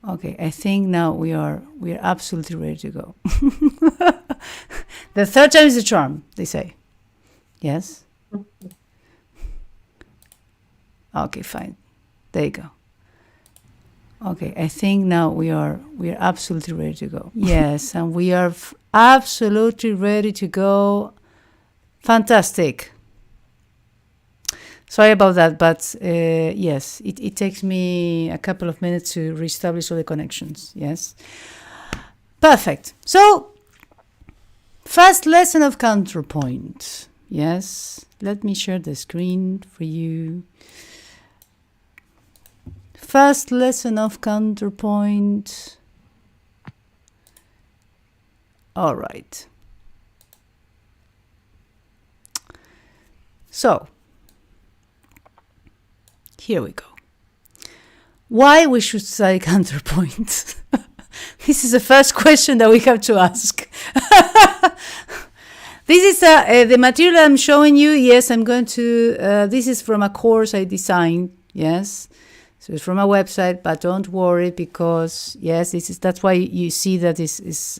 Okay, I think now we are absolutely ready to go. The third time is the charm, they say. Yes? Okay, fine. There you go. Okay, I think now we are absolutely ready to go. Yes, and we are absolutely ready to go. Fantastic. Sorry about that, but yes, it takes me a couple of minutes to reestablish all the connections. Yes. Perfect. So, first lesson of counterpoint. Yes. Let me share the screen for you. First lesson of counterpoint. All right. So, here we go. Why we should study counterpoint? This is the first question that we have to ask. This is the material I'm showing you. Yes, I'm going to, this is from a course I designed. Yes. So it's from a website, but don't worry because, yes, that's why you see that this is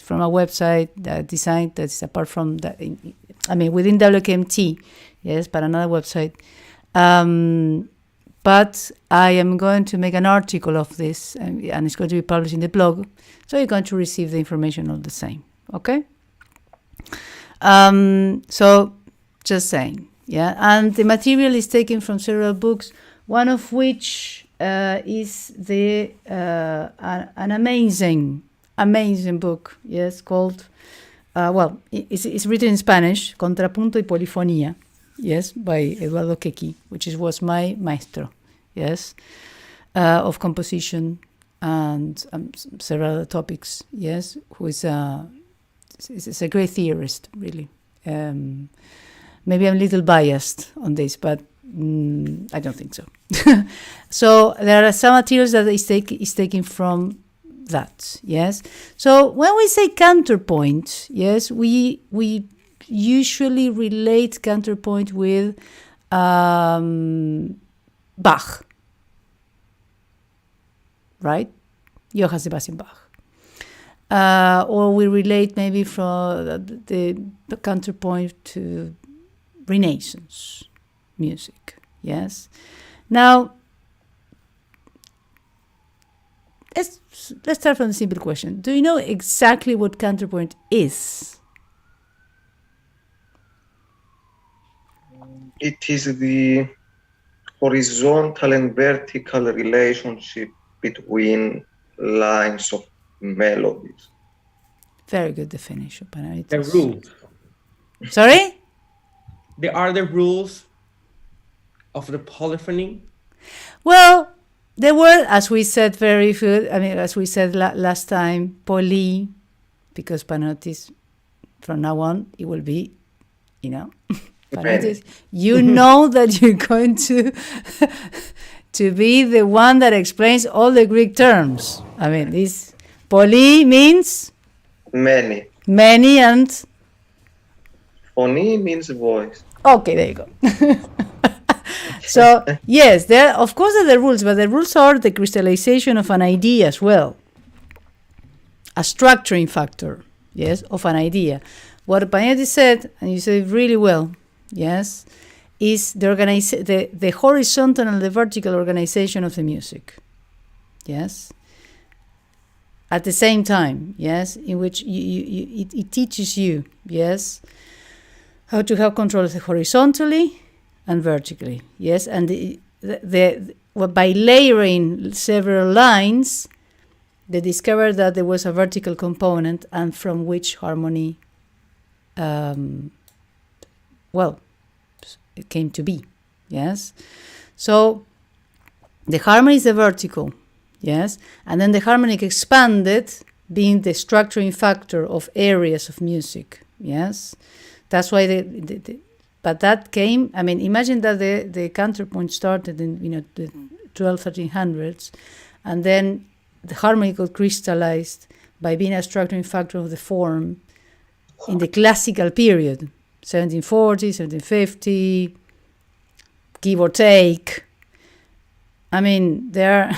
from a website that designed that's apart from that, within WKMT, yes, but another website. But I am going to make an article of this and it's going to be published in the blog. So you're going to receive the information all the same. Okay? So just saying. Yeah. And the material is taken from several books, one of which is an amazing book. Yes, called, it's written in Spanish, Contrapunto y Polifonía. Yes, by Eduardo Quequi, which was my maestro, yes, of composition and several other topics, yes, who is a great theorist, really. Maybe I'm a little biased on this, but I don't think so. So there are some materials that is taken from that, yes. So when we say counterpoint, yes, we usually relate counterpoint with Bach, right? Johann Sebastian Bach. Or we relate maybe from the counterpoint to Renaissance music, yes? Now, let's start from the simple question. Do you know exactly what counterpoint is? It is the horizontal and vertical relationship between lines of melodies. Very good definition, Panaritos. The rules. Sorry? There are the rules of the polyphony. Well, there were, as we said, as we said last time, poly, because Panaritos, from now on, it will be, you know that you're going to be the one that explains all the Greek terms. This poly means many, and phony means voice. Okay, there you go. So yes, there of course are the rules, but the rules are the crystallization of an idea as well, a structuring factor, yes, of an idea. What Panetti said, and you said really well, yes, is the horizontal and the vertical organization of the music. Yes. At the same time, yes, in which it teaches you, yes, how to have control horizontally and vertically, yes, and by layering several lines, they discovered that there was a vertical component, and from which harmony, it came to be, yes. So the harmony is the vertical, yes, and then the harmonic expanded, being the structuring factor of areas of music, yes. That's why but that came. Imagine that the counterpoint started in the 1300s, and then the harmony got crystallized by being a structuring factor of the form in the classical period, 1740, 1750, give or take. There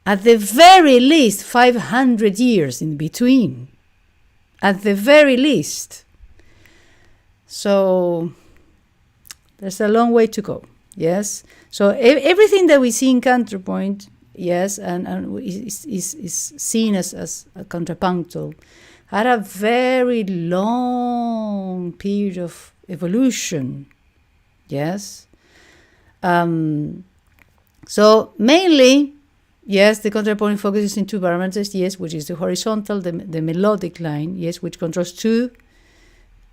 at the very least 500 years in between, at the very least. So there's a long way to go. Yes. So everything that we see in counterpoint, yes, and is seen as a contrapuntal, had a very long period of evolution. Yes. So mainly, yes, the counterpoint focuses in two parameters, yes, which is the horizontal, the melodic line, yes, which controls two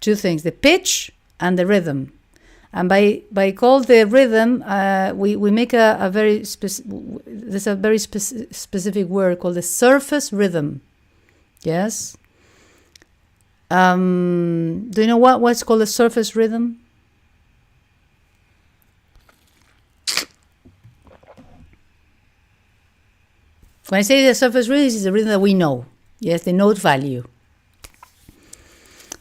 things, the pitch and the rhythm. And by call the rhythm, we make a very there's a very specific word called the surface rhythm. Yes. Do you know what's called the surface rhythm? When I say the surface rhythm, it's the rhythm that we know. Yes, the note value.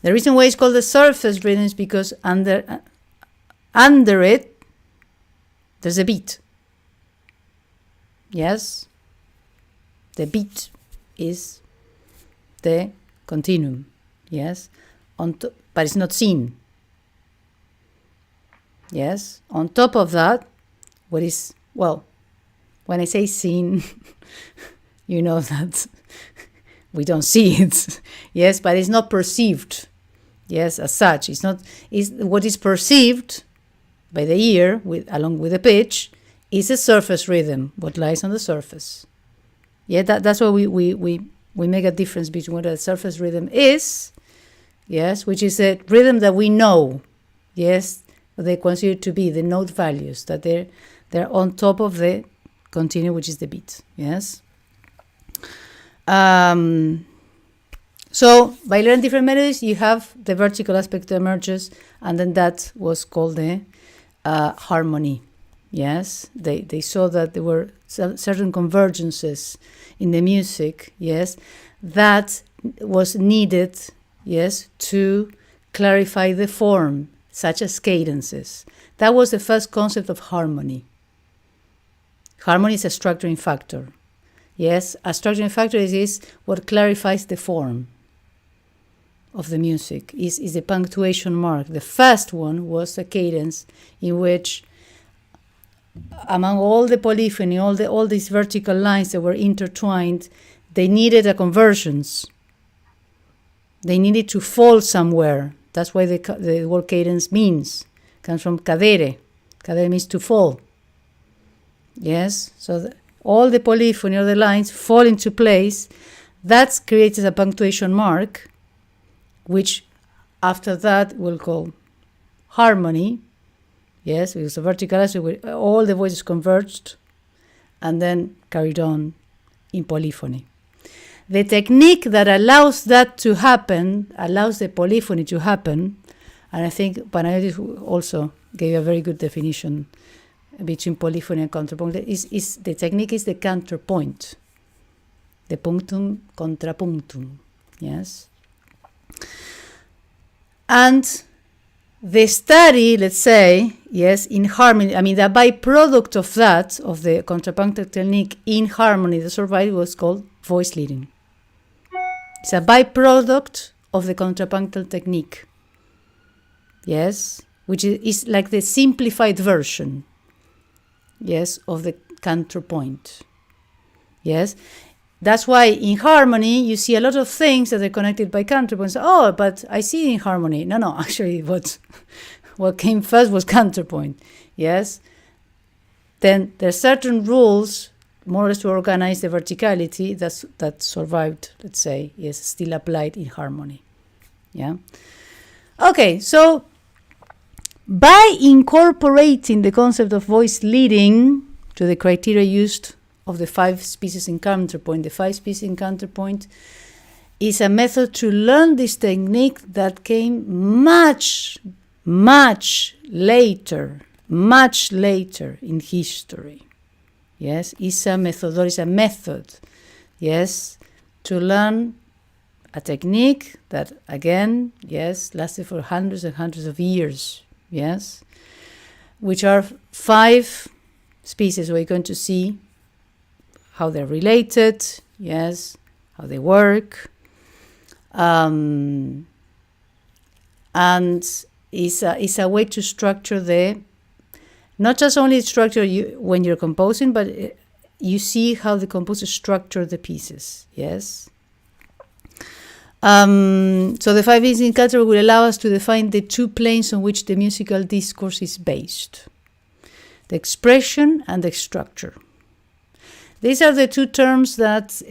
The reason why it's called the surface rhythm is because under it, there's a beat. Yes? The beat is the continuum. Yes? But it's not seen. Yes? On top of that, when I say seen, you know that we don't see it. Yes? But it's not perceived. Yes, as such. It's what is perceived by the ear, along with the pitch, is a surface rhythm, what lies on the surface. Yeah, that's why we make a difference between what a surface rhythm is, yes, which is a rhythm that we know, yes, what they consider to be the note values, that they're on top of the continuum, which is the beat, yes. So by learning different melodies, you have the vertical aspect that emerges, and then that was called the harmony. Yes, they saw that there were certain convergences in the music. Yes, that was needed. Yes, to clarify the form, such as cadences. That was the first concept of harmony. Harmony is a structuring factor. Yes, a structuring factor is what clarifies the form of the music, is a punctuation mark. The first one was a cadence in which, among all the polyphony, all these vertical lines that were intertwined, they needed a convergence. They needed to fall somewhere. That's why the word cadence comes from cadere. Cadere means to fall. Yes, so all the polyphony, all the lines fall into place. That creates a punctuation mark, which after that we'll call harmony. Yes, because the vertical aspect, all the voices converged and then carried on in polyphony. The technique that allows that to happen, allows the polyphony to happen, and I think Panayotis also gave a very good definition between polyphony and counterpoint, is the technique is the counterpoint, the punctum contrapunctum, yes. And the study, let's say, yes, in harmony, I mean, the byproduct of that, of the contrapunctal technique in harmony that survived, was called voice leading. It's a byproduct of the contrapunctal technique, yes, which is like the simplified version, yes, of the counterpoint, yes. That's why in harmony, you see a lot of things that are connected by counterpoints. Oh, but I see it in harmony. No, actually what came first was counterpoint, yes. Then there are certain rules, more or less to organize the verticality, that survived, let's say, is still applied in harmony, yeah. Okay, so by incorporating the concept of voice leading to the criteria used of the 5 species in counterpoint. The 5 species in counterpoint is a method to learn this technique that came much later in history. Yes, it's a method, yes, to learn a technique that, again, yes, lasted for hundreds and hundreds of years, yes, which are 5 species we're going to see how they're related, yes, how they work, and it's a way to structure not just only structure when you're composing, but you see how the composer structure the pieces, yes. So the 5 V's in Counterpoint will allow us to define the 2 planes on which the musical discourse is based: the expression and the structure. These are the 2 terms that,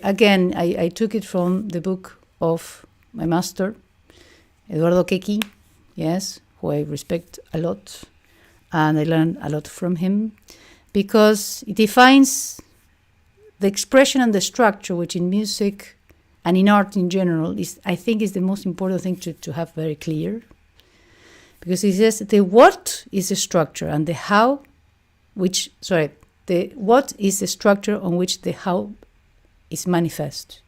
again, I took it from the book of my master, Eduardo Keki, yes, who I respect a lot, and I learned a lot from him, because it defines the expression and the structure, which in music and in art in general I think is the most important thing to have very clear, because he says the what is the structure and the how, the what is the structure on which the how is manifested.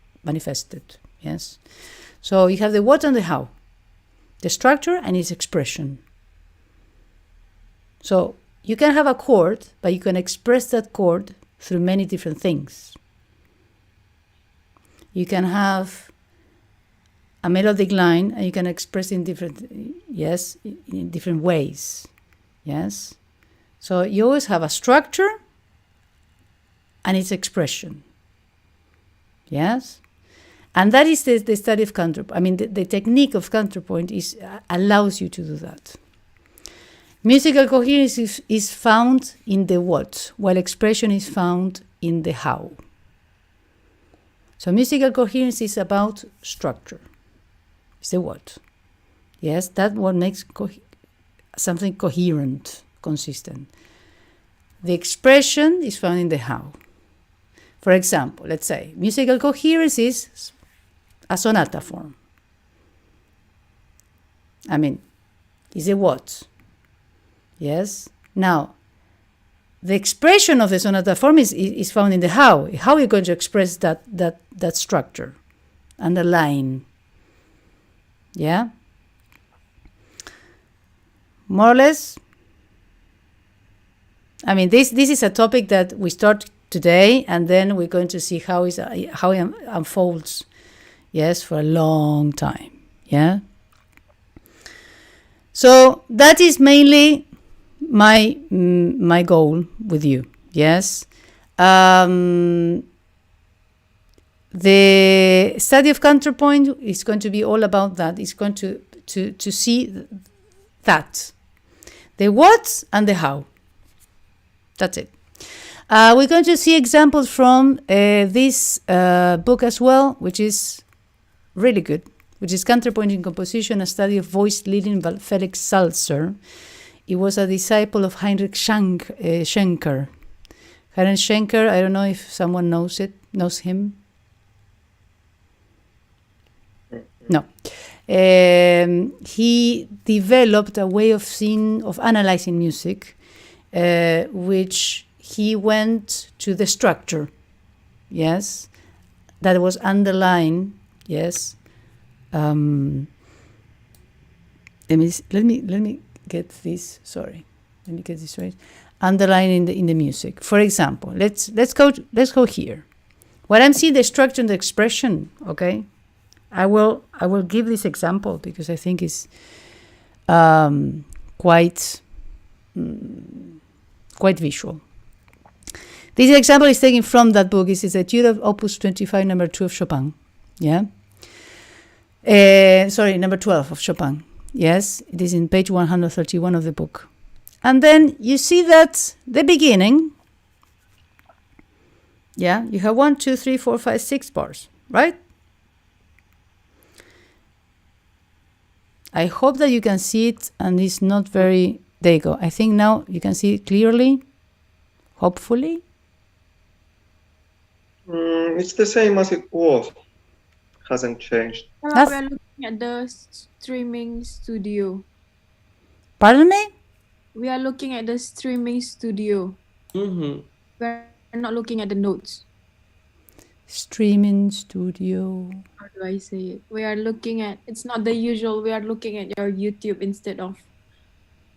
Yes, so you have the what and the how, the structure and its expression. So you can have a chord, but you can express that chord through many different things. You can have a melodic line, and you can express in different ways. Yes, so you always have a structure and its expression. Yes, and that is the study of counterpoint. I mean, the technique of counterpoint allows you to do that. Musical coherence is found in the what, while expression is found in the how. So musical coherence is about structure. It's the what. Yes, that's what makes something coherent, consistent. The expression is found in the how. For example, let's say musical coherence is a sonata form. I mean, is a what? Yes. Now, the expression of the sonata form is found in the how. How are you going to express that structure and the line? Yeah. More or less. I mean, this is a topic that we start today, and then we're going to see how it unfolds. Yes, for a long time. Yeah. So that is mainly my goal with you. Yes. The study of counterpoint is going to be all about that. It's going to see that, the what and the how. That's it. We're going to see examples from this book as well, which is really good, which is Counterpointing Composition, a study of voice leading by Felix Salzer. He was a disciple of Heinrich Schenker. Heinrich Schenker, I don't know if someone knows him. No. He developed a way of analyzing music, which he went to the structure, yes, that was underlined, yes. Let me get this. Sorry, let me get this right. Underlined in the music. For example, let's go here. What I'm seeing, the structure and the expression. Okay, I will give this example because I think it's quite visual. This example is taken from that book. This is Etude of Opus 25, number 2 of Chopin. Yeah. Number 12 of Chopin. Yes, it is in page 131 of the book. And then you see that the beginning, yeah, you have 1, 2, 3, 4, 5, 6 bars, right? I hope that you can see it and it's not very, there you go. I think now you can see it clearly, hopefully. It's the same as it was. Hasn't changed. We're looking at the streaming studio. Pardon me? We are looking at the streaming studio. Mm-hmm. We're not looking at the notes. Streaming studio. How do I say it? We are looking at, it's not the usual, we are looking at your YouTube instead of,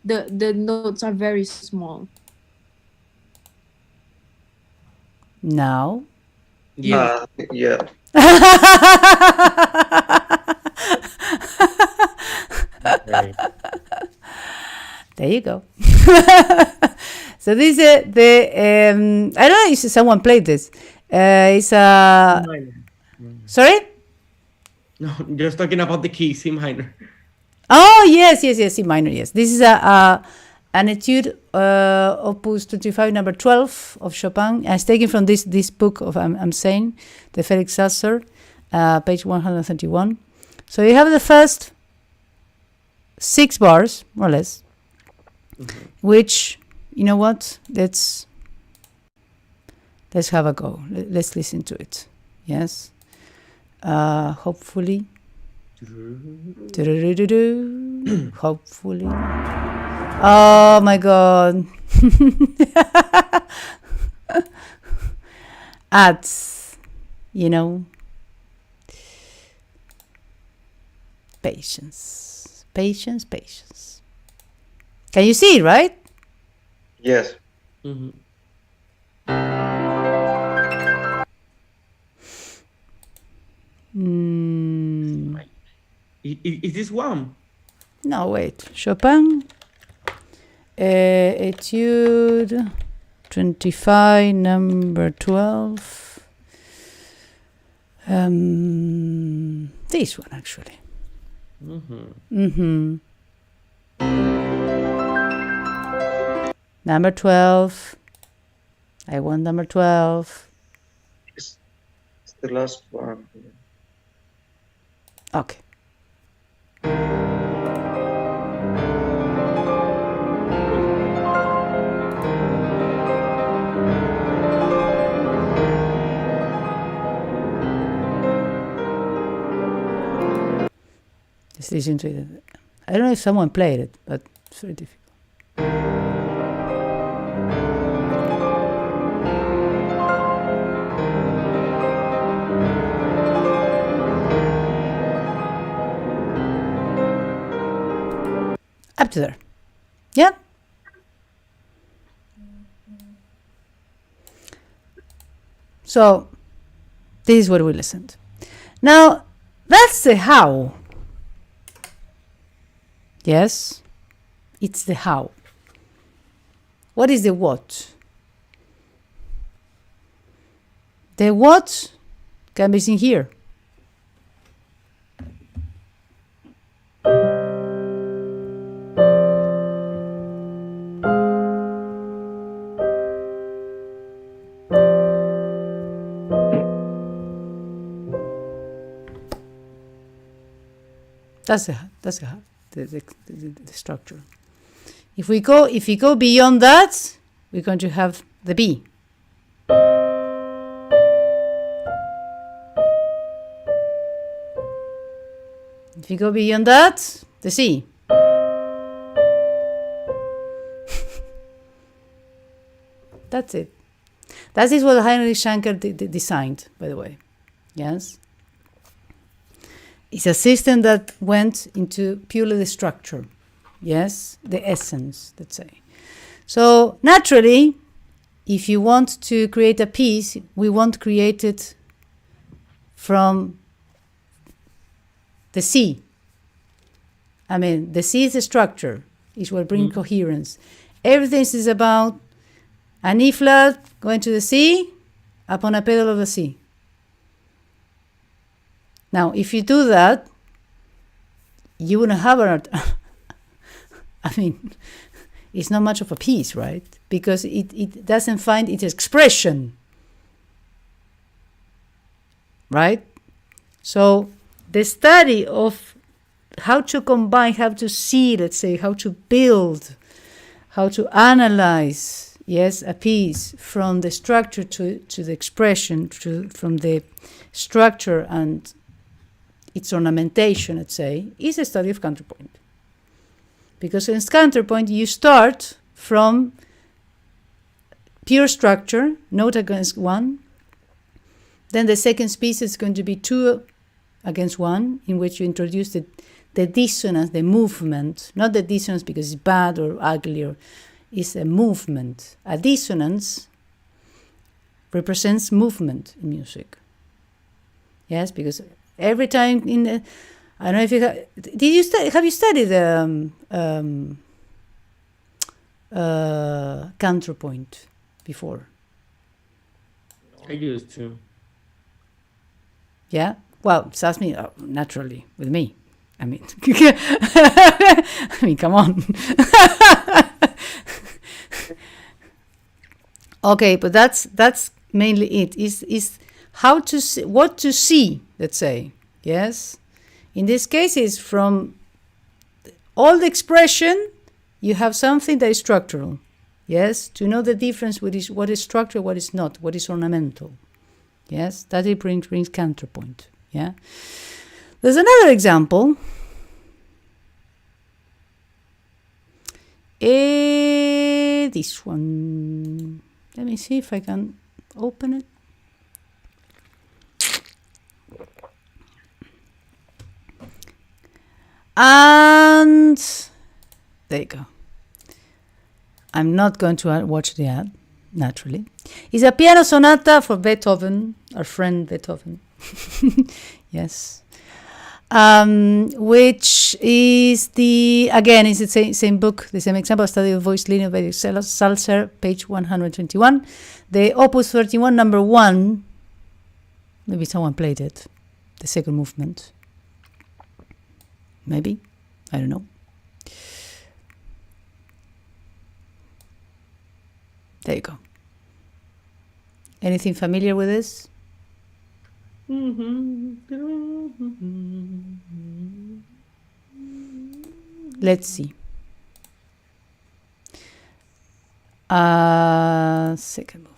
the notes are very small. Now. Yeah. Yeah. Okay. There you go. So this is the I don't know if someone played this. It's a sorry. No, just talking about the key C minor. Oh yes, C minor. Yes, this is an etude, Opus 25, number 12 of Chopin. It's taken from this book of I'm saying, the Felix Sasser, page 131. So you have the first 6 bars, more or less, which, you know what? Let's have a go. Let's listen to it. Yes. Hopefully. Hopefully. Oh my God. Adds, you know, patience. Can you see it, right? Yes. Mm-hmm. Is this one? No, wait. Chopin. Etude 25, number 12. This one, actually. Number 12. I want number 12. It's the last one. Okay. Just listen to it. I don't know if someone played it, but it's very difficult. Up to there. Yeah. So this is what we listened. Now that's the how. Yes, it's the how. What is the what? The what can be seen here. That's the structure. If we go beyond that, we're going to have the B. If you go beyond that, the C. That's it. That is what Heinrich Schenker designed, by the way. Yes. It's a system that went into purely the structure. Yes, the essence, let's say. So naturally, if you want to create a piece, we won't create it from the C. I mean, the C is the structure, is what brings coherence. Everything is about an E flat going to the C upon a pedal of the C. Now, if you do that, you wouldn't have I mean, it's not much of a piece, right? Because it doesn't find its expression, right? So the study of how to combine, how to see, let's say, how to build, how to analyze, yes, a piece from the structure to the expression, from the structure and its ornamentation, let's say, is a study of counterpoint. Because in counterpoint, you start from pure structure, note against one. Then the second piece is going to be 2 against 1, in which you introduce the dissonance, the movement. Not the dissonance because it's bad or ugly, or it's a movement. A dissonance represents movement in music. Yes, because every time in the, I don't know if you have you studied counterpoint before? I used to. Yeah. Well, just ask me naturally with me. I mean, I mean, come on. Okay, but that's mainly it. Is how to see, what to see. Let's say, yes. In this case, is from all the expression. You have something that is structural. Yes, to know the difference with what is structural, what is not, what is ornamental. Yes, that it brings counterpoint. Yeah. There's another example. This one. Let me see if I can open it. And there you go. I'm not going to watch the ad, naturally. It's a piano sonata for Beethoven, our friend Beethoven. Yes. Which is is the same book, the same example, Study of Voice Linear by Salzer, page 121. The Opus 31, number 1. Maybe someone played it. The second movement. Maybe. I don't know. There you go. Anything familiar with this? Let's see. Second movement.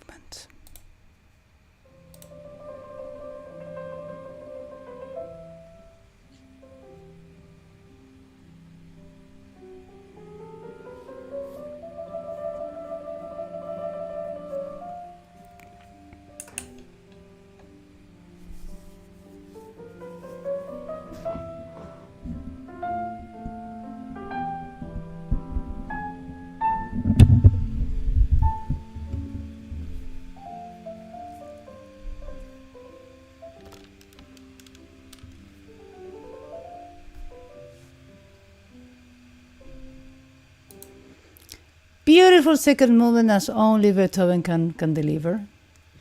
Beautiful second movement as only Beethoven can deliver.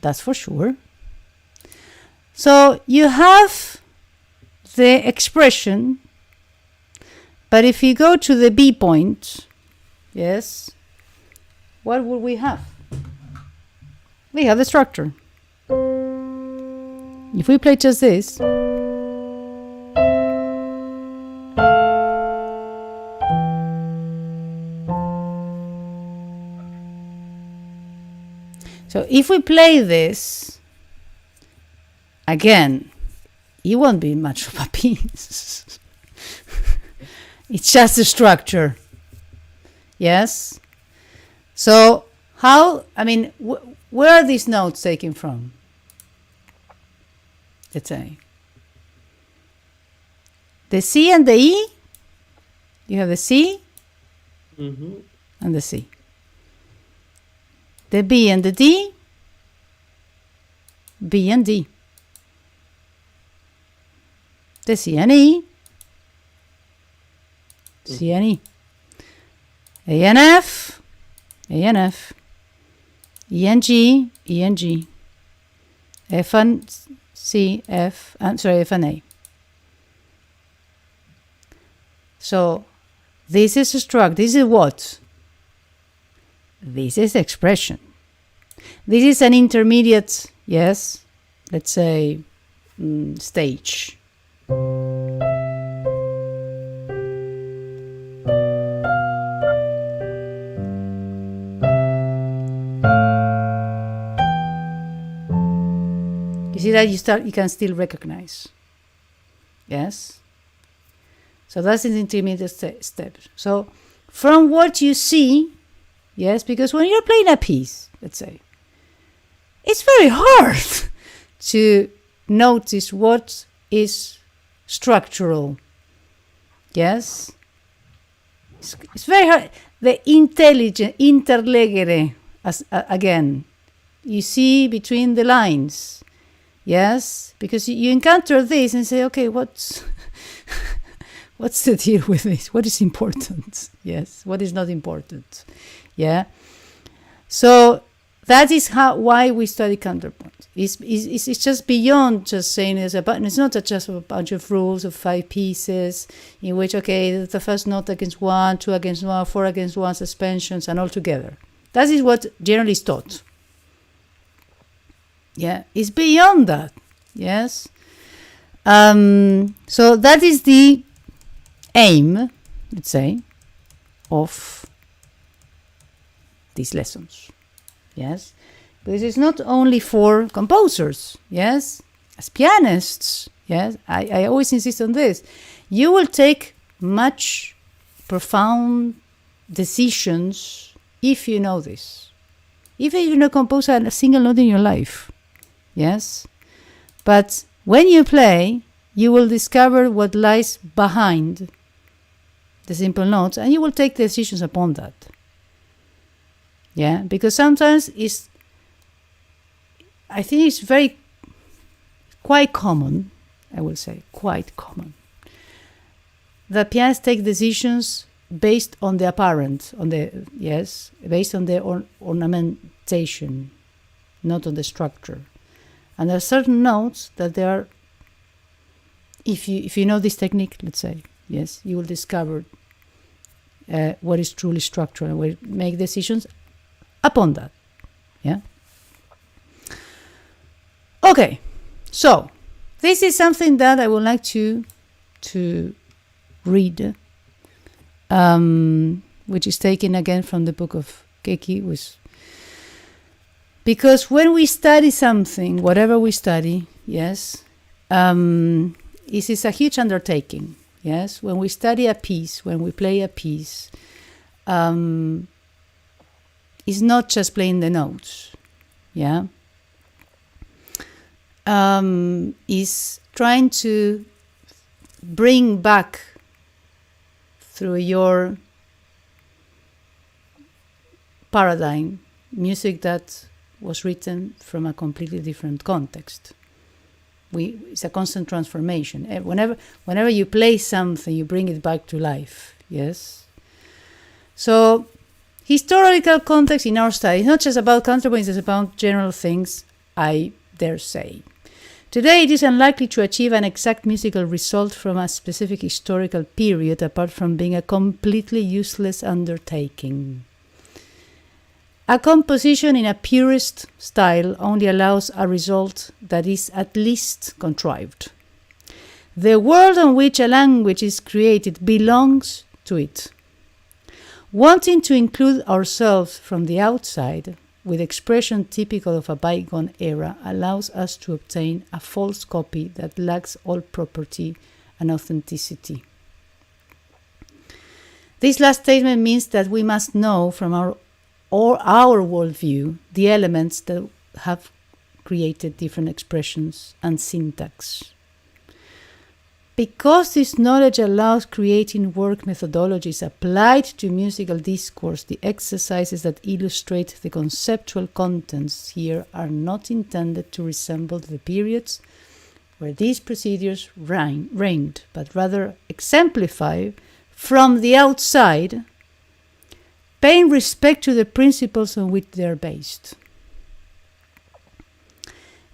That's for sure. So you have the expression, but if you go to the B point, yes, what will we have? We have the structure. If we play just this, so if we play this, again, it won't be much of a piece. It's just a structure. Yes? So how, I mean, where are these notes taken from? Let's say. The C and the E. You have the C and the C. The B and the D, B and D. The C and E, C and E. A and F, A and F. E and G, E and G. F and C, F, F and A. So this is a struct. This is what? This is expression. This is an intermediate, yes, let's say, stage. You see that you can still recognize. Yes? So that's an intermediate step. So from what you see, yes, because when you're playing a piece, let's say, it's very hard to notice what is structural. Yes? It's very hard. The intelligent, interlegere, again, You see between the lines. Yes, because you encounter this and say, okay, what's the deal with this? What is important? Yes, what is not important? Yeah. So that is why we study counterpoint. It's just beyond just saying it's not just a bunch of rules of 5 pieces in which, okay, the first note against 1, 2 against 1, 4 against 1, suspensions, and all together. That is what generally is taught. Yeah, it's beyond that. Yes. So that is the aim, let's say, of these lessons. Yes. Because it's not only for composers. Yes. As pianists. Yes. I always insist on this. You will take much profound decisions if you know this. Even if you don't compose a single note in your life. Yes, but when you play, you will discover what lies behind the simple notes, and you will take decisions upon that. Yeah, because sometimes I think it's quite common, I will say, quite common, that pianists take decisions based on the apparent, based on the ornamentation, not on the structure. And there are certain notes that they are, if you know this technique, let's say, yes, you will discover what is truly structural and will make decisions upon that. Yeah. Okay, so this is something that I would like to read, which is taken again from the book of Keiki, because when we study something, whatever we study, yes, it is a huge undertaking. Yes, when we study a piece, when we play a piece, it's not just playing the notes. Yeah, is trying to bring back through your paradigm music that was written from a completely different context. It's a constant transformation. Whenever you play something, you bring it back to life. Yes. So, historical context in our study is not just about counterpoint; it's about general things. I dare say. Today, it is unlikely to achieve an exact musical result from a specific historical period, apart from being a completely useless undertaking. A composition in a purist style only allows a result that is at least contrived. The world on which a language is created belongs to it. Wanting to include ourselves from the outside, with expression typical of a bygone era, allows us to obtain a false copy that lacks all property and authenticity. This last statement means that we must know from our worldview the elements that have created different expressions and syntax. Because this knowledge allows creating work methodologies applied to musical discourse, the exercises that illustrate the conceptual contents here are not intended to resemble the periods where these procedures reigned, but rather exemplify from the outside, paying respect to the principles on which they are based.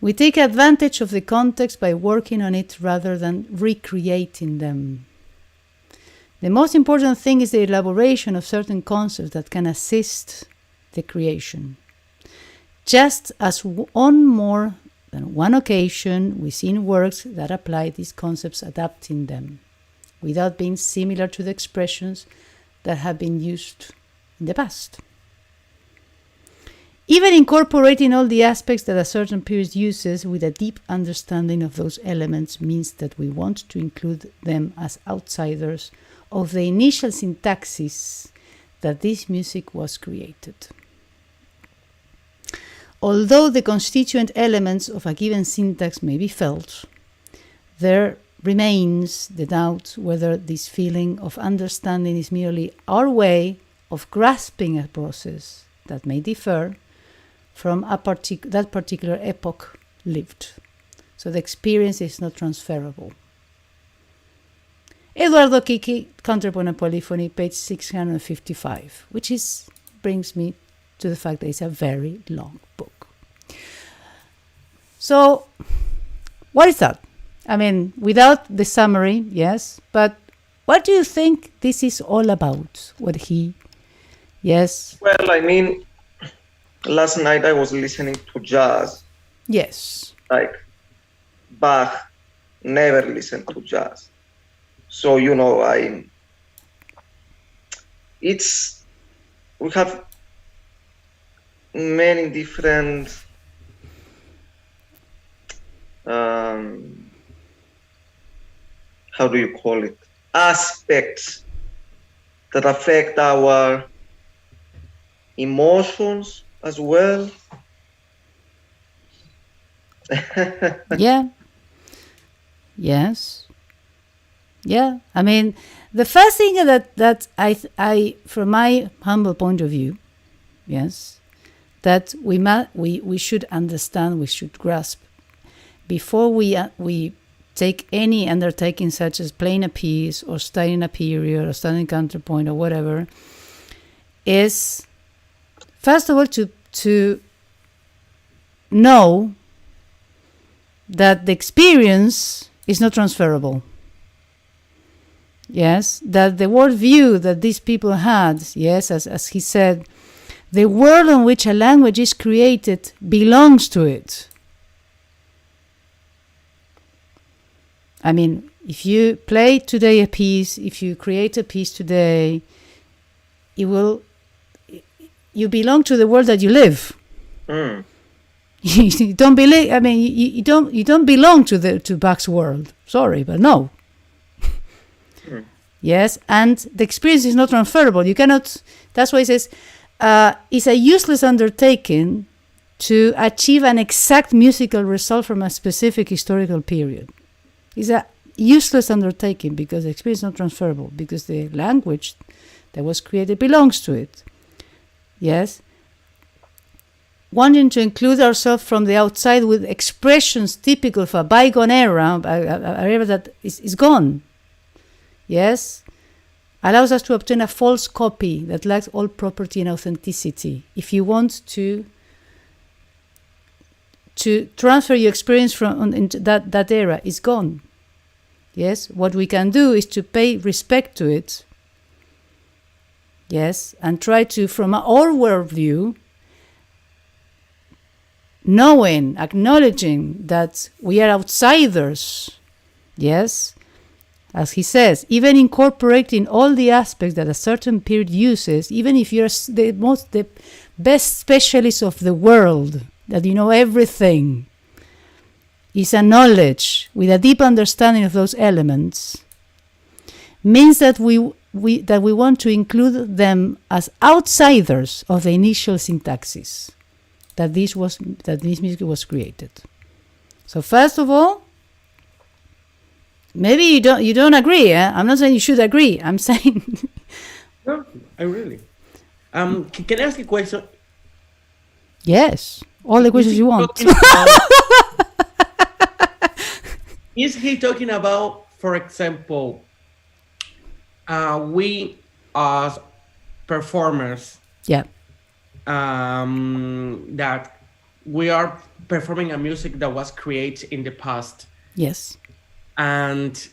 We take advantage of the context by working on it rather than recreating them. The most important thing is the elaboration of certain concepts that can assist the creation. Just as on more than one occasion we've seen works that apply these concepts, adapting them, without being similar to the expressions that have been used in the past. Even incorporating all the aspects that a certain period uses with a deep understanding of those elements means that we want to include them as outsiders of the initial syntaxis that this music was created. Although the constituent elements of a given syntax may be felt, there remains the doubt whether this feeling of understanding is merely our way of grasping a process that may differ from that particular epoch lived. So the experience is not transferable. Eduardo Kiki, Counterpoint and Polyphony, page 655, which brings me to the fact that it's a very long book. So, what is that? I mean, without the summary, yes, but what do you think this is all about? Yes? Well, I mean, last night I was listening to jazz. Yes. Like, Bach never listened to jazz. So, we have many different how do you call it? Aspects that affect our emotions as well. Yeah. Yes. Yeah. I mean, the first thing that I from my humble point of view, yes, that we should understand, we should grasp before we take any undertaking such as playing a piece or studying a period or studying counterpoint or whatever, is first of all to know that the experience is not transferable. Yes, that the worldview that these people had, yes, as he said, the world in which a language is created belongs to it. I mean, if you play today a piece, if you create a piece today, you belong to the world that you live. Mm. You don't believe. I mean, you don't belong to Bach's world. Sorry, but no. Mm. Yes, and the experience is not transferable. You cannot. That's why it says it's a useless undertaking to achieve an exact musical result from a specific historical period. It's a useless undertaking because the experience is not transferable, because the language that was created belongs to it. Yes. Wanting to include ourselves from the outside with expressions typical of a bygone era, a era that is gone. Yes. Allows us to obtain a false copy that lacks all property and authenticity. If you want to transfer your experience from into that era, is gone. Yes, what we can do is to pay respect to it. Yes, and try to, from our worldview, knowing, acknowledging that we are outsiders. Yes, as he says, even incorporating all the aspects that a certain period uses, even if you're the best specialist of the world, that you know everything, is a knowledge with a deep understanding of those elements, means that we want to include them as outsiders of the initial syntaxis that this music was created. So first of all, maybe you don't agree. I'm not saying you should agree. I'm saying No, I really. Can I ask a question? yes, all the questions you want. Is he talking about, for example, we as performers, Yeah. that we are performing a music that was created in the past, Yes. and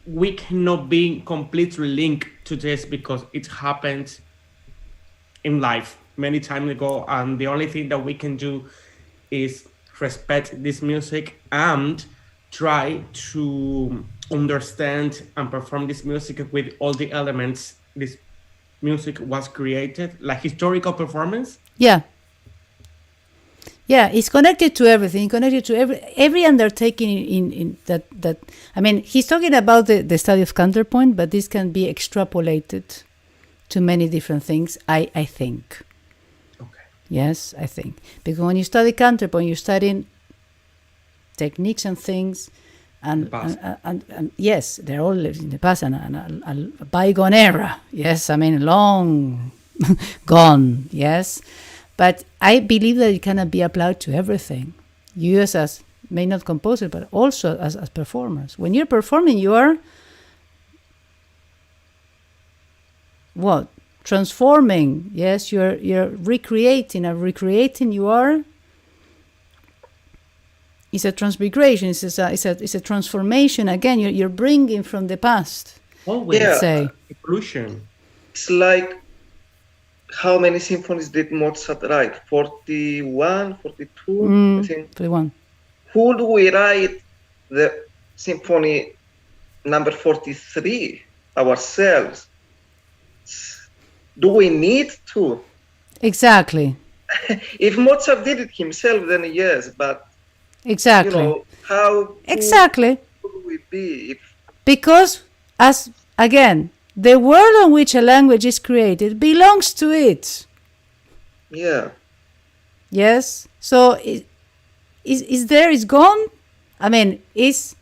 we cannot be completely linked to this because it happened in life many times ago, and the only thing that we can do is respect this music and try to understand and perform this music with all the elements this music was created, like historical performance. Yeah. Yeah, it's connected to everything, connected to every undertaking in that. I mean, he's talking about the study of counterpoint, but this can be extrapolated to many different things, I think. Okay. Yes, I think. Because when you study counterpoint, you're studying techniques and things, and yes, they're all in the past and a bygone era. Yes, I mean, long gone, yes. But I believe that it cannot be applied to everything. You as may not composers, but also as performers. When you're performing, you are what? Transforming. Yes, you're recreating. And recreating, you are. It's a transmigration. It's a transformation. Again, you're bringing from the past. Always. Yeah. Say. Evolution. It's like, how many symphonies did Mozart write? 41, 42, I think. 41. Who do we write the symphony number 43 ourselves? Do we need to? Exactly. If Mozart did it himself, then yes, but Exactly. how Exactly. would we be if Because, as again, the world on which a language is created belongs to it. yeah. Yes. So is there? Is gone. I mean, is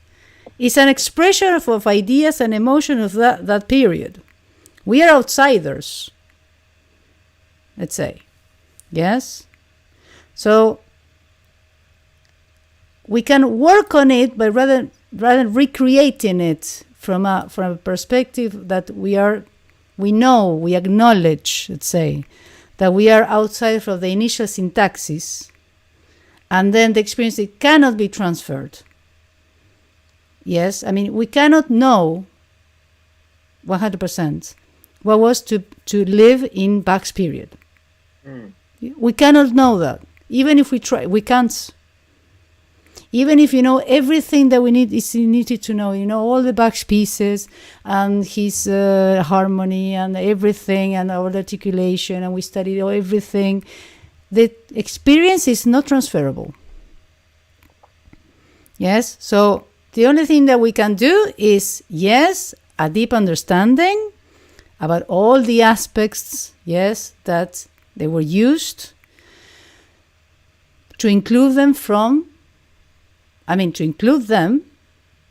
an expression of ideas and emotion of that period. We are outsiders. Let's say, yes. So we can work on it by rather recreating it from a perspective that we acknowledge, let's say, that we are outside of the initial syntaxis, and then the experience, it cannot be transferred. Yes, I mean, we cannot know 100% what was to live in Bach's period. We cannot know that. Even if we try, we can't. Even if you know everything that we needed to know, all the Bach's pieces and his harmony and everything and our articulation, and we studied everything, the experience is not transferable. Yes, so the only thing that we can do is, yes, a deep understanding about all the aspects, yes, that they were used, to include them,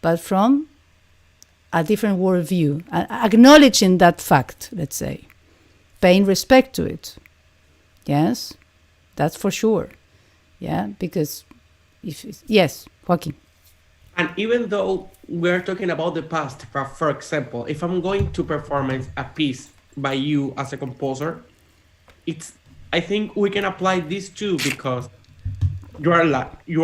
but from a different worldview, acknowledging that fact, let's say, paying respect to it. Yes, that's for sure. Yeah, because yes, Joaquin. And even though we're talking about the past, for example, if I'm going to perform a piece by you as a composer, I think we can apply this too, because you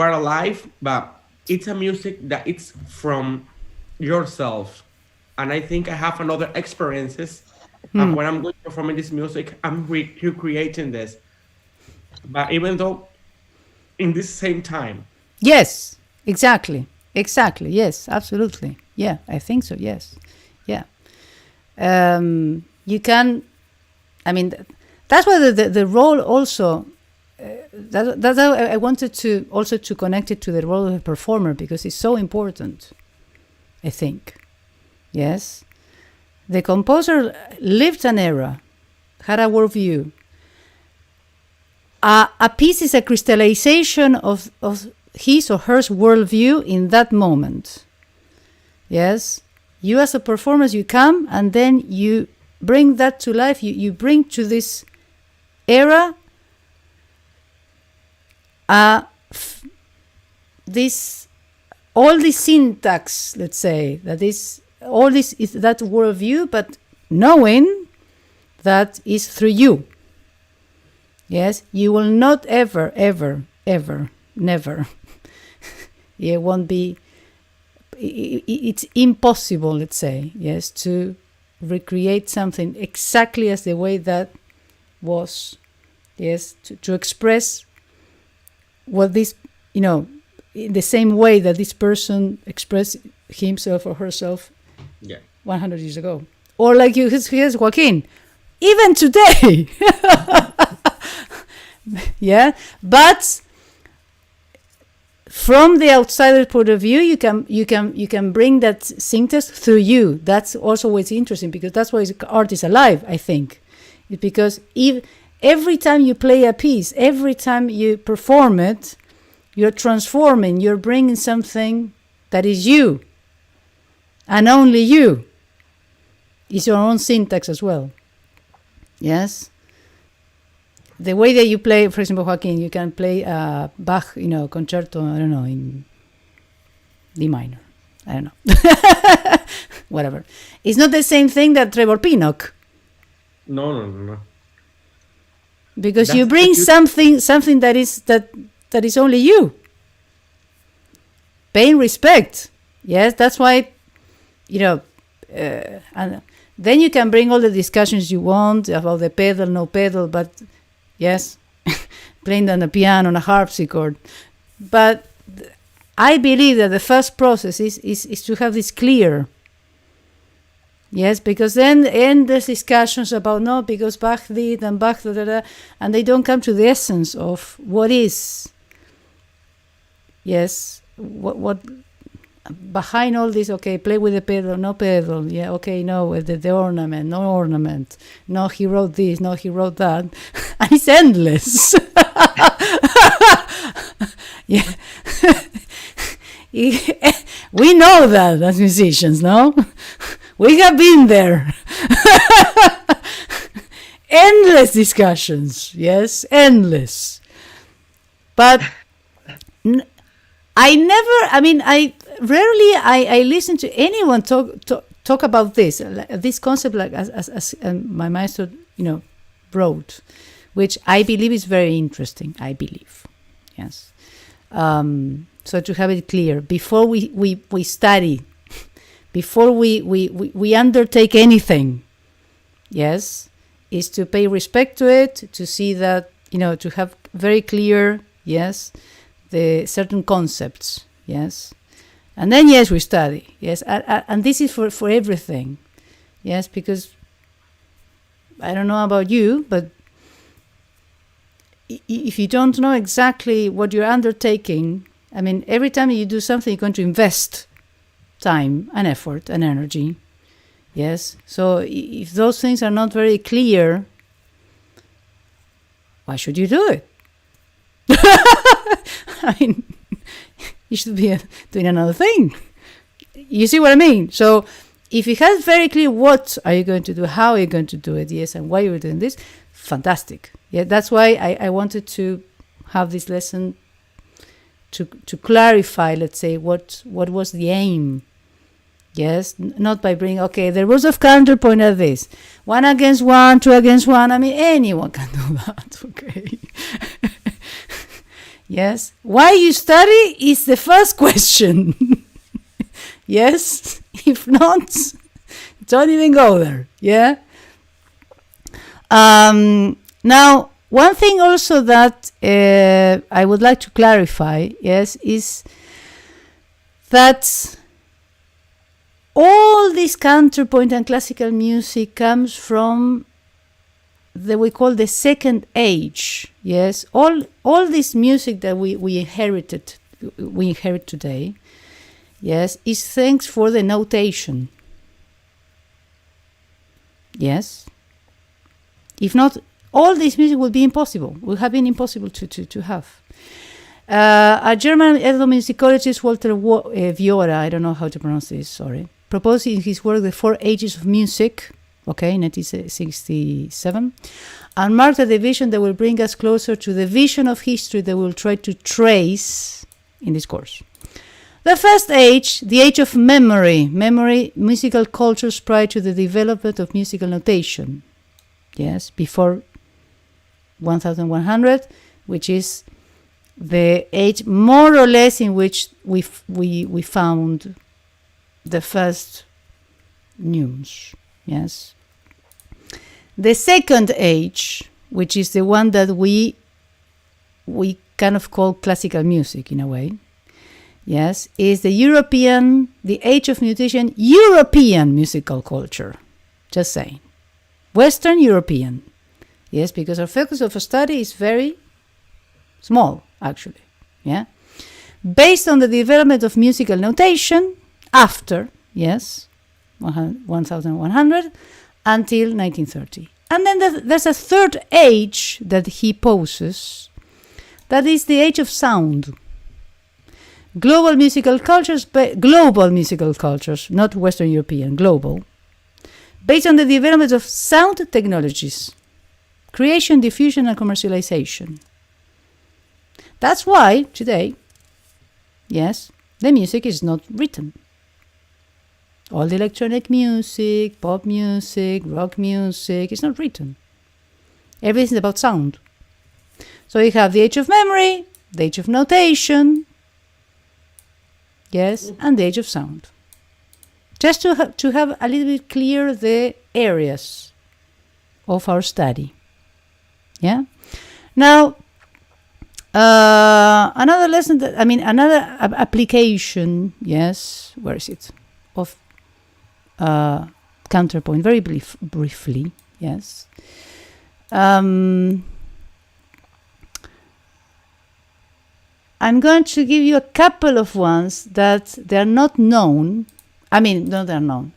are alive, but it's a music that it's from yourself. And I think I have another experiences. And when I'm going to performing this music, I'm recreating this. But even though in this same time. Yes, exactly. Yes, absolutely. Yeah, I think so. Yes. Yeah. You can, I mean, that's why the role also, that's how I wanted to also to connect it to the role of a performer, because it's so important, I think. Yes. The composer lived an era, had a worldview. A piece is a crystallization of his or her worldview in that moment. Yes. You as a performer, you come and then you bring that to life. You bring to this era all this syntax, let's say, all this is that worldview, but knowing that is through you. Yes, you will not ever, never. It won't be. It's impossible, let's say, yes, to recreate something exactly as the way that was, yes, to express what this, in the same way that this person expressed himself or herself 100 years ago. Or like here's Joaquin, even today. Yeah, but from the outsider point of view, you can bring that syntax through you. That's also what's interesting, because that's why art is alive, I think. It's because every time you play a piece, every time you perform it, you're transforming, you're bringing something that is you, and only you. It's your own syntax as well. Yes. the way that you play, for example, Joaquin, you can play Bach, concerto, I don't know, in D minor. I don't know. Whatever. It's not the same thing that Trevor Pinnock. No. Because you bring something that is only you. Paying respect. Yes, that's why, and then you can bring all the discussions you want about the pedal, no pedal, but yes, playing on the piano, on a harpsichord. But I believe that the first process is to have this clear. Yes, because then there's discussions about, no, because Bach did and Bach, and they don't come to the essence of what is. Yes, what behind all this, okay, play with the pedal, no pedal, yeah, okay, no, with the ornament, no ornament, no, he wrote this, no, he wrote that, and it's endless. Yeah. We know that as musicians, no? We have been there. Endless discussions, yes, endless. But I rarely listen to anyone talk about this concept, like as my maestro, wrote, which I believe is very interesting. I believe, yes. So to have it clear before we study, before we undertake anything, yes, is to pay respect to it, to see that, to have very clear, yes, the certain concepts, yes, and then yes, we study, yes, and this is for everything, yes, because I don't know about you, but if you don't know exactly what you're undertaking, every time you do something, you're going to invest time and effort and energy, yes, so if those things are not very clear, why should you do it? You should be doing another thing. You see what I mean? So if you have very clear what are you going to do, how are you going to do it, yes, and why you're doing this, fantastic. Yeah, that's why I wanted to have this lesson to clarify, let's say, what was the aim. Yes, not by bringing, okay, the rules of counterpoint are this. 1 against 1, 2 against 1. Anyone can do that, okay? Yes. Why you study is the first question. Yes. If not, don't even go there. Yeah. Now, one thing also that I would like to clarify, yes, is that all this counterpoint and classical music comes from we call the second age. Yes, all this music that we inherit today, yes, is thanks for the notation. Yes, if not, all this music would be impossible. Would have been impossible to have. A German ethnomusicologist, Walter Viora, I don't know how to pronounce this, sorry, proposed in his work The 4 Ages of Music, okay, in 1967, and marked a division that will bring us closer to the vision of history that we'll try to trace in this course. The first age, the age of memory, musical cultures prior to the development of musical notation. Yes, before 1100, which is the age more or less in which we found the first neumes. Yes. The second age, which is the one that we kind of call classical music in a way, yes, is the Age of Mutation, European musical culture. Just saying. Western European. Yes, because our focus of study is very small, actually. Yeah. Based on the development of musical notation after, yes, 1100 until 1930. And then there's a third age that he poses, that is the age of sound. Global musical cultures, not Western European, global, based on the development of sound technologies, creation, diffusion, and commercialization. That's why today, yes, the music is not written. All the electronic music, pop music, rock music is not written. Everything is about sound. So you have the age of memory, the age of notation, yes, and the age of sound. Just to have a little bit clear the areas of our study. Yeah. Now, another lesson another application, yes, where is it? Of counterpoint, very briefly, yes. I'm going to give you a couple of ones that they're not known. No, they're known.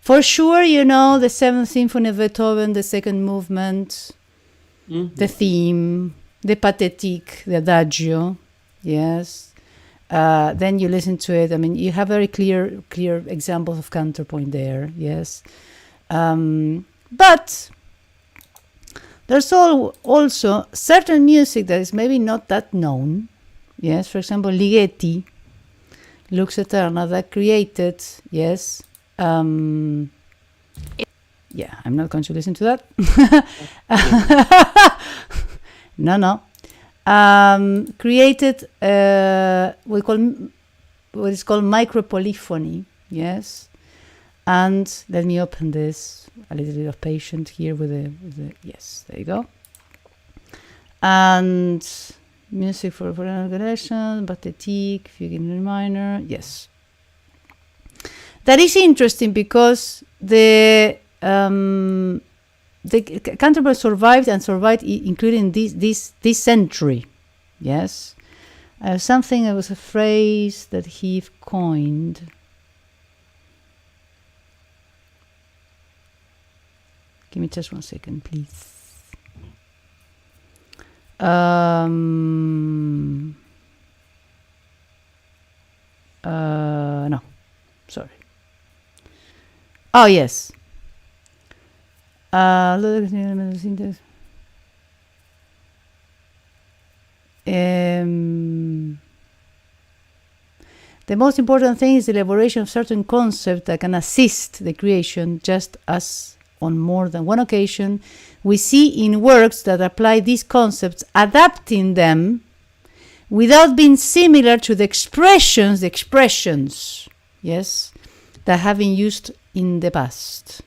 For sure, you know the Seventh Symphony of Beethoven, the second movement, the theme, the pathetique, the adagio, yes. Then you listen to it. You have very clear examples of counterpoint there, yes. But there's also certain music that is maybe not that known, yes. For example, Ligeti, Lux Eterna, that created, yes. Yeah, I'm not going to listen to that. No. Created what is called micropolyphony, yes. And let me open this, a little bit of patience here with the yes, there you go. And music for regulation, pathetique, fugue in minor, yes. That is interesting because the counterpoint survived, including this century, yes. Something that was a phrase that he coined. Give me just 1 second, please. No, sorry. Oh, yes. The most important thing is the elaboration of certain concepts that can assist the creation, just as on more than one occasion we see in works that apply these concepts, adapting them without being similar to the expressions, yes, that have been used in the past.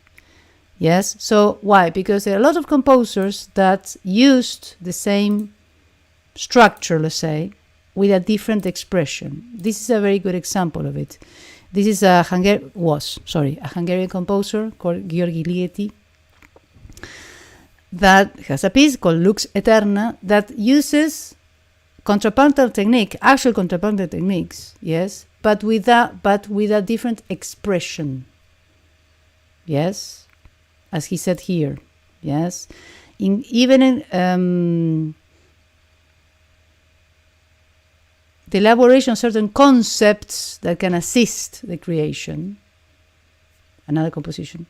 Yes, so why? Because there are a lot of composers that used the same structure, let's say, with a different expression. This is a very good example of it. This is a Hungarian composer called György Ligeti that has a piece called Lux Eterna that uses contrapuntal technique, actual contrapuntal techniques, yes, but with a different expression, yes, as he said here, yes, the elaboration of certain concepts that can assist the creation, another composition,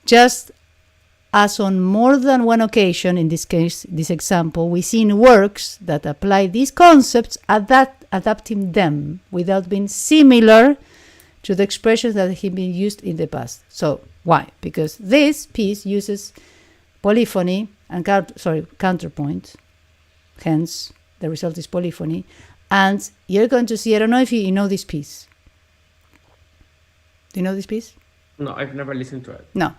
just as on more than one occasion, in this case, this example, we see in works that apply these concepts, adapting them without being similar to the expressions that have been used in the past. So, why? Because this piece uses polyphony and counterpoint, hence the result is polyphony. And you're going to see, I don't know if you know this piece. Do you know this piece? No, I've never listened to it. No.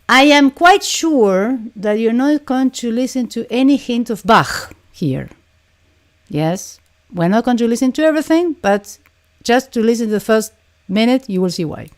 I am quite sure that you're not going to listen to any hint of Bach here. Yes, we're not going to listen to everything, but just to listen to the first minute, you will see why.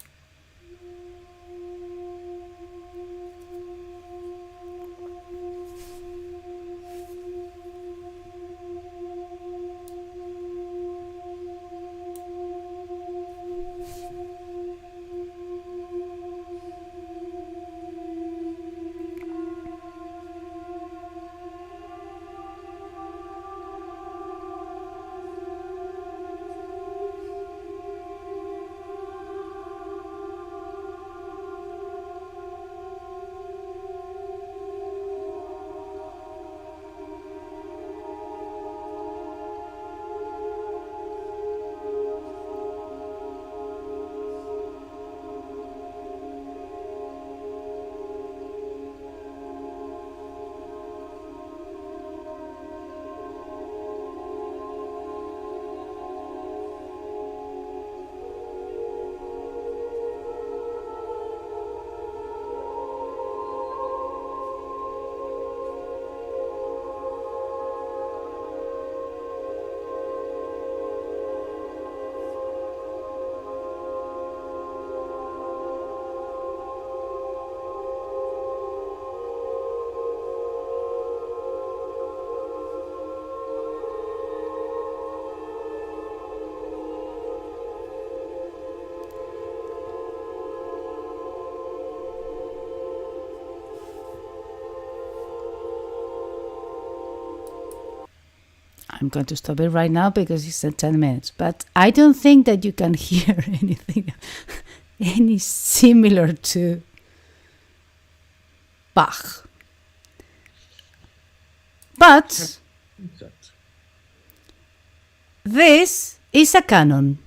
I'm going to stop it right now because it's at 10 minutes. But I don't think that you can hear anything, any similar to Bach. But this is a canon.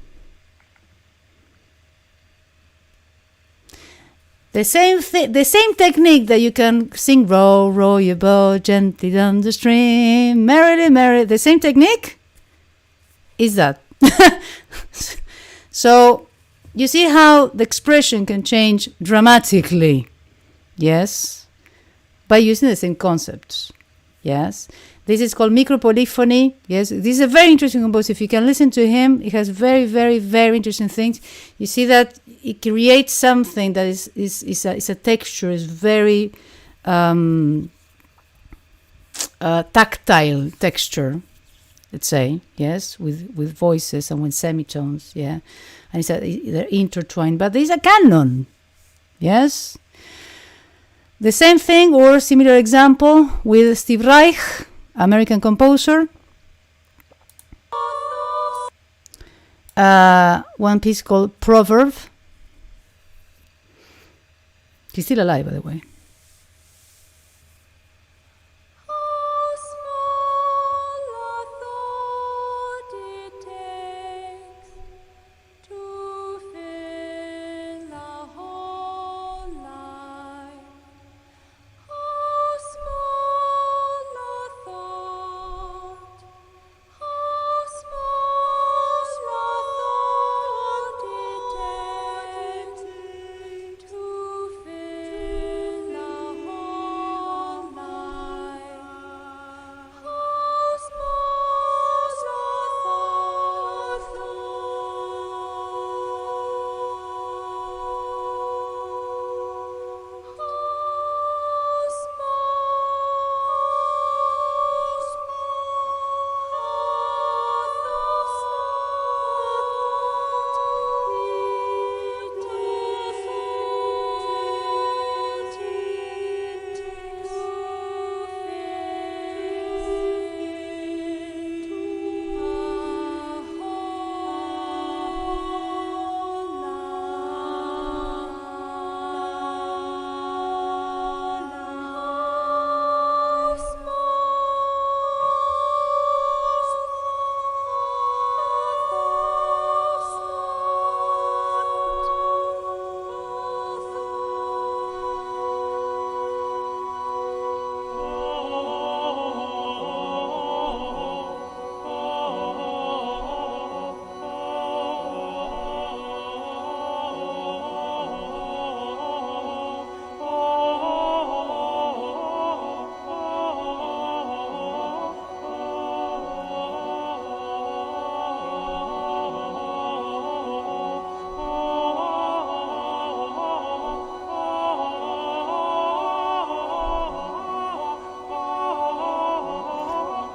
The same technique that you can sing, row, row your boat gently down the stream, merrily, merrily. The same technique is that. So you see how the expression can change dramatically, yes, by using the same concepts, yes. This is called Micropolyphony, yes. This is a very interesting composer. If you can listen to him, he has very, very, very interesting things. You see that it creates something that is a texture, is very tactile texture, let's say, yes, with voices and with semitones, yeah, and they're intertwined. But there's a canon, yes. The same thing or similar example with Steve Reich, American composer. One piece called Proverb. He's still alive, by the way.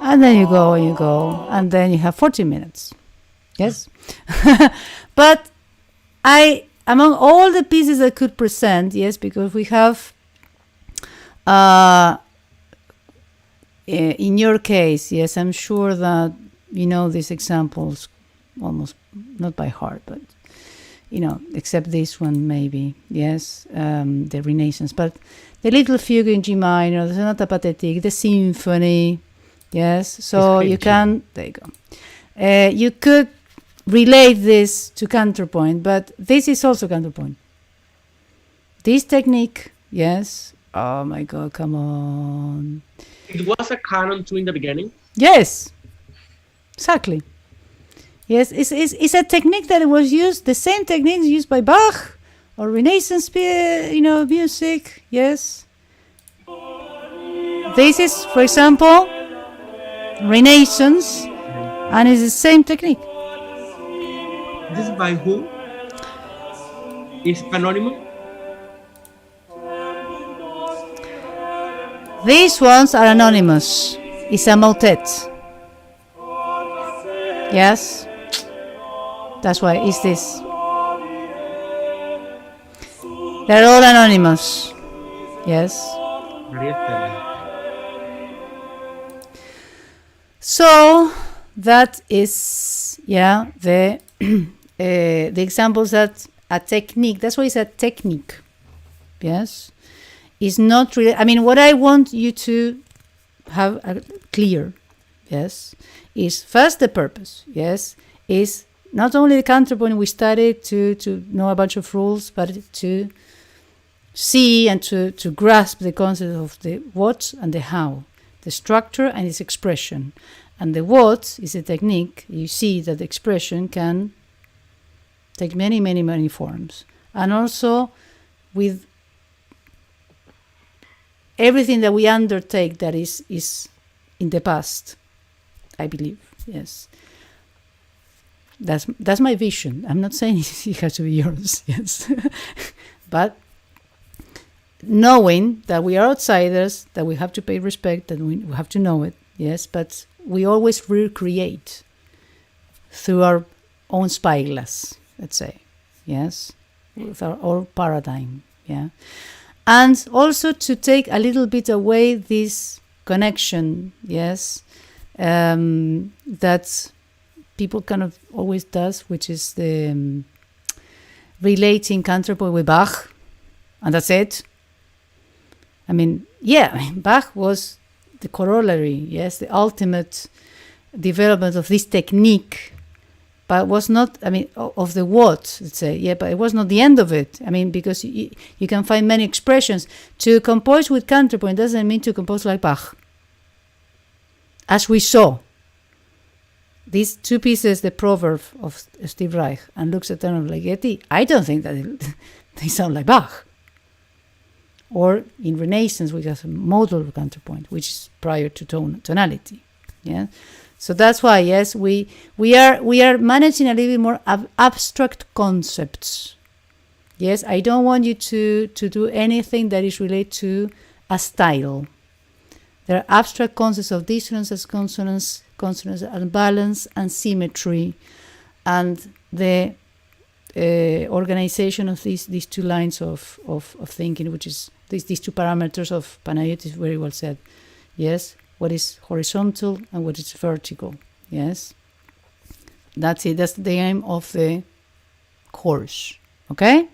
And then you go, and then you have 40 minutes. Yes? But among all the pieces I could present, yes, because we have, in your case, yes, I'm sure that you know these examples almost not by heart, but, except this one maybe, yes, the Renaissance. But the Little Fugue in G minor, the Sonata Pathétique, the Symphony, yes, so you can, there you go. You could relate this to counterpoint, but this is also counterpoint. This technique, yes, oh my God, come on. It was a canon too in the beginning? Yes, exactly. Yes, it's a technique that was used, the same techniques used by Bach or Renaissance, music, yes. This is, for example, Renaissance, and it's the same technique. This is by who? Is anonymous? These ones are anonymous. It's a motet. Yes? That's why it's this. They're all anonymous. Yes? So, that is, the examples that a technique, that's why it's a technique, yes, is not really, I mean, what I want you to have clear, yes, is first the purpose, yes, is not only the counterpoint we studied to know a bunch of rules, but to see and to grasp the concept of the what and the how, the structure and its expression. And the what is a technique. You see that the expression can take many, many, many forms. And also with everything that we undertake that is in the past, I believe, yes. That's my vision. I'm not saying it has to be yours, yes. But knowing that we are outsiders, that we have to pay respect, that we have to know it, yes, but we always recreate through our own spyglass, let's say, yes, with our own paradigm, yeah. And also to take a little bit away this connection, yes, that people kind of always does, which is the relating counterpoint with Bach, and that's it. I mean, Bach was the corollary, yes, the ultimate development of this technique, but was not, I mean, of the what, let's say, but it was not the end of it. I mean, because you can find many expressions. To compose with counterpoint doesn't mean to compose like Bach. As we saw, these two pieces, the Proverb of Steve Reich and Lux Aeterno Legati, I don't think that they sound like Bach. Or in Renaissance, we have a modal counterpoint, which is prior to tonality. Yeah, so that's why, yes, we are managing a little bit more abstract concepts. Yes, I don't want you to do anything that is related to a style. There are abstract concepts of dissonance as consonance and balance and symmetry, and the organization of these two lines of thinking, which is these two parameters of Panayotis, very well said. Yes, what is horizontal and what is vertical. Yes, that's it. That's the aim of the course. Okay.